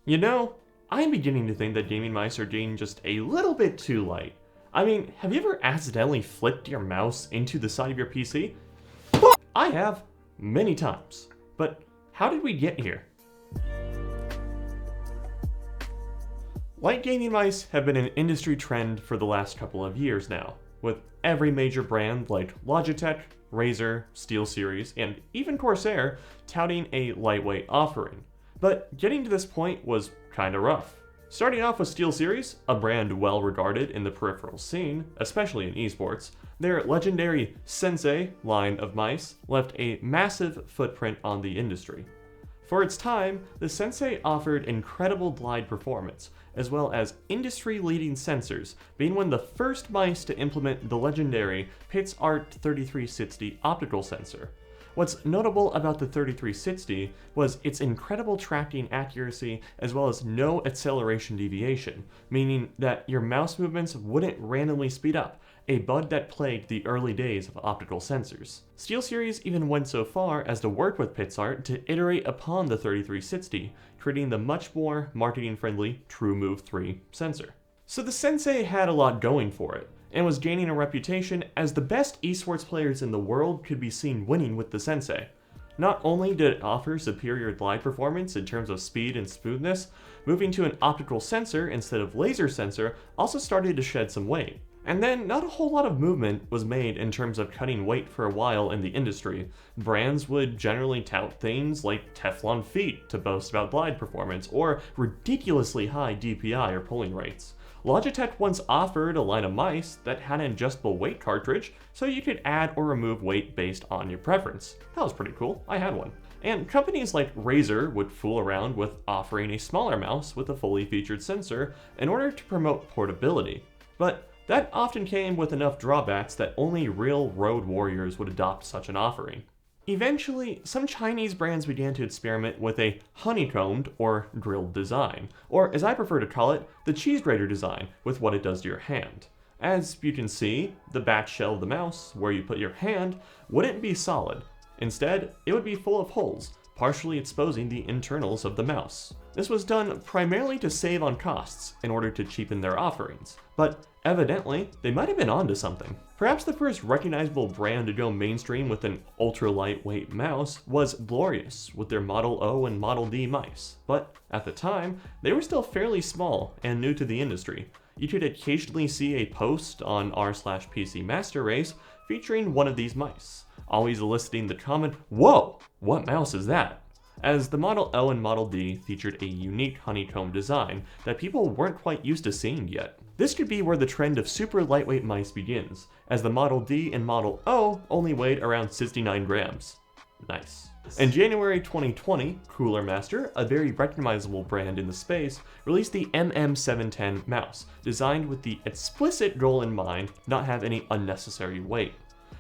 You know, I'm beginning to think that gaming mice are getting just a little bit too light. I mean, have you ever accidentally flipped your mouse into the side of your PC? I have, many times. But how did we get here? Light gaming mice have been an industry trend for the last couple of years now, with every major brand like Logitech, Razer, SteelSeries, and even Corsair touting a lightweight offering. But getting to this point was kinda rough. Starting off with SteelSeries, a brand well regarded in the peripheral scene, especially in esports, their legendary Sensei line of mice left a massive footprint on the industry. For its time, the Sensei offered incredible glide performance, as well as industry-leading sensors, being one of the first mice to implement the legendary PixArt 3360 optical sensor. What's notable about the 3360 was its incredible tracking accuracy as well as no acceleration deviation, meaning that your mouse movements wouldn't randomly speed up, a bug that plagued the early days of optical sensors. SteelSeries even went so far as to work with PixArt to iterate upon the 3360, creating the much more marketing-friendly TrueMove 3 sensor. So the Sensei had a lot going for it, and was gaining a reputation as the best esports players in the world could be seen winning with the Sensei. Not only did it offer superior glide performance in terms of speed and smoothness, moving to an optical sensor instead of laser sensor also started to shed some weight. And then not a whole lot of movement was made in terms of cutting weight for a while in the industry. Brands would generally tout things like Teflon feet to boast about glide performance, or ridiculously high DPI or pulling rates. Logitech once offered a line of mice that had an adjustable weight cartridge, so you could add or remove weight based on your preference. That was pretty cool, I had one. And companies like Razer would fool around with offering a smaller mouse with a fully featured sensor in order to promote portability. But that often came with enough drawbacks that only real road warriors would adopt such an offering. Eventually, some Chinese brands began to experiment with a honeycombed or grilled design, or as I prefer to call it, the cheese grater design with what it does to your hand. As you can see, the back shell of the mouse, where you put your hand, wouldn't be solid. Instead, it would be full of holes, partially exposing the internals of the mouse. This was done primarily to save on costs in order to cheapen their offerings, but evidently, they might have been onto something. Perhaps the first recognizable brand to go mainstream with an ultra-lightweight mouse was Glorious with their Model O and Model D mice, but at the time, they were still fairly small and new to the industry. You could occasionally see a post on r/PC Master Race featuring one of these mice, always eliciting the comment, "Whoa, what mouse is that?" As the Model O and Model D featured a unique honeycomb design that people weren't quite used to seeing yet. This could be where the trend of super lightweight mice begins, as the Model D and Model O only weighed around 69 grams. Nice. In January 2020, Cooler Master, a very recognizable brand in the space, released the MM710 Mouse, designed with the explicit goal in mind not have any unnecessary weight.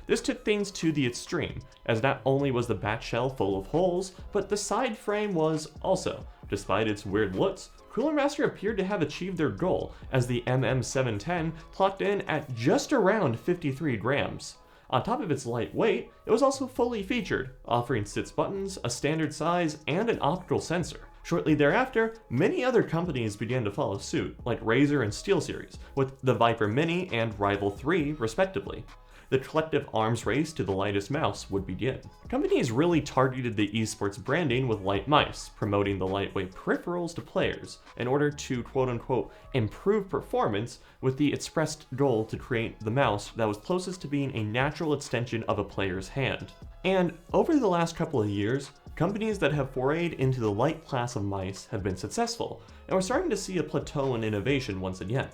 This took things to the extreme, as not only was the back shell full of holes, but the side frame was also. Despite its weird looks, Cooler Master appeared to have achieved their goal, as the MM710 clocked in at just around 53 grams. On top of its light weight, it was also fully featured, offering 6 buttons, a standard size, and an optical sensor. Shortly thereafter, many other companies began to follow suit, like Razer and SteelSeries, with the Viper Mini and Rival 3 respectively. The collective arms race to the lightest mouse would begin. Companies really targeted the esports branding with light mice, promoting the lightweight peripherals to players in order to quote-unquote improve performance with the expressed goal to create the mouse that was closest to being a natural extension of a player's hand. And over the last couple of years, companies that have forayed into the light class of mice have been successful, and we're starting to see a plateau in innovation once again.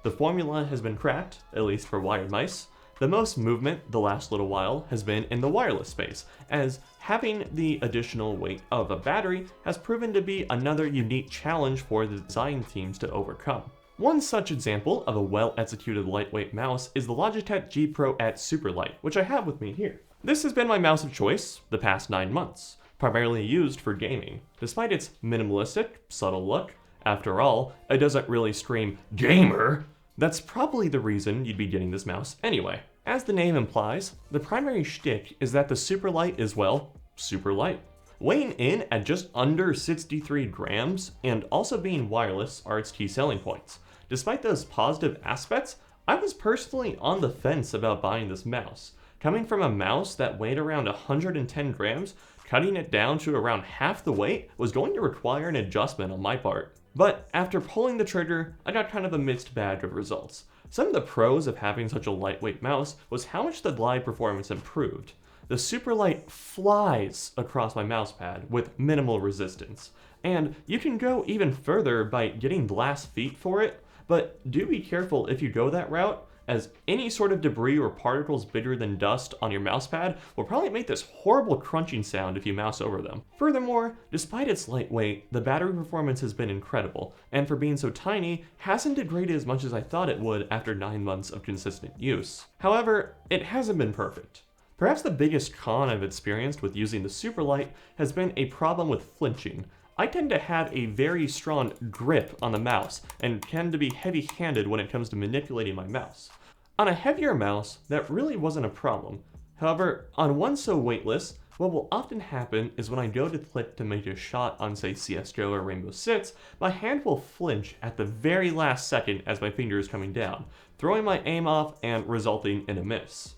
The formula has been cracked, at least for wired mice. The most movement the last little while has been in the wireless space, as having the additional weight of a battery has proven to be another unique challenge for the design teams to overcome. One such example of a well-executed lightweight mouse is the Logitech G Pro X Superlight, which I have with me here. This has been my mouse of choice the past 9 months, primarily used for gaming. Despite its minimalistic, subtle look, after all, it doesn't really scream gamer. That's probably the reason you'd be getting this mouse anyway. As the name implies, the primary shtick is that the Superlight is, well, super light. Weighing in at just under 63 grams and also being wireless are its key selling points. Despite those positive aspects, I was personally on the fence about buying this mouse. Coming from a mouse that weighed around 110 grams, cutting it down to around half the weight was going to require an adjustment on my part. But after pulling the trigger, I got kind of a mixed bag of results. Some of the pros of having such a lightweight mouse was how much the glide performance improved. The Superlight flies across my mousepad with minimal resistance, and you can go even further by getting glass feet for it, but do be careful if you go that route, as any sort of debris or particles bigger than dust on your mousepad will probably make this horrible crunching sound if you mouse over them. Furthermore, despite its lightweight, the battery performance has been incredible, and for being so tiny, hasn't degraded as much as I thought it would after 9 months of consistent use. However, it hasn't been perfect. Perhaps the biggest con I've experienced with using the Superlight has been a problem with flinching. I tend to have a very strong grip on the mouse and tend to be heavy-handed when it comes to manipulating my mouse. On a heavier mouse, that really wasn't a problem. However, on one so weightless, what will often happen is when I go to click to make a shot on, say, CSGO or Rainbow Six, my hand will flinch at the very last second as my finger is coming down, throwing my aim off and resulting in a miss.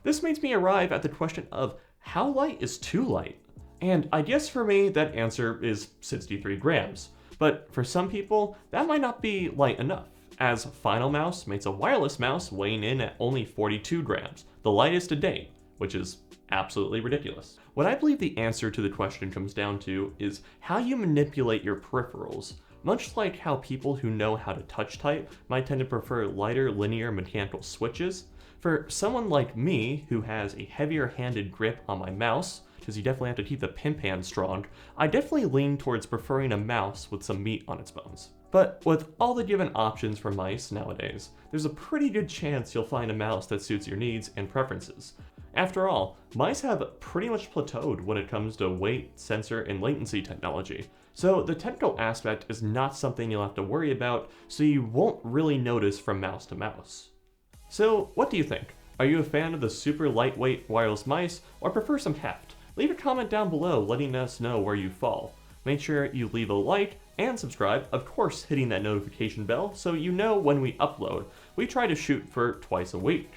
This makes me arrive at the question of how light is too light? And I guess for me, that answer is 63 grams. But for some people, that might not be light enough, as Final Mouse makes a wireless mouse weighing in at only 42 grams, the lightest to date, which is absolutely ridiculous. What I believe the answer to the question comes down to is how you manipulate your peripherals. Much like how people who know how to touch type might tend to prefer lighter linear mechanical switches, for someone like me who has a heavier handed grip on my mouse, because you definitely have to keep the pimp hand strong, I definitely lean towards preferring a mouse with some meat on its bones. But with all the given options for mice nowadays, there's a pretty good chance you'll find a mouse that suits your needs and preferences. After all, mice have pretty much plateaued when it comes to weight, sensor, and latency technology, so the technical aspect is not something you'll have to worry about, so you won't really notice from mouse to mouse. So what do you think? Are you a fan of the super lightweight wireless mice, or prefer some heft? Leave a comment down below letting us know where you fall. Make sure you leave a like and subscribe, of course hitting that notification bell so you know when we upload. We try to shoot for twice a week.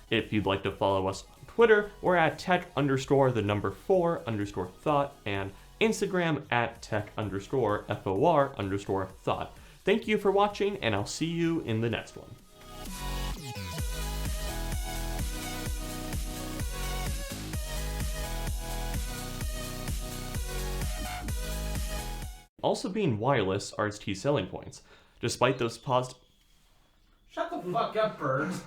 If you'd like to follow us on Twitter, we're at tech_4_thought and Instagram at tech_for_thought. Thank you for watching, and I'll see you in the next one. Also being wireless are its key selling points. Despite those positive— Shut the fuck up, birds.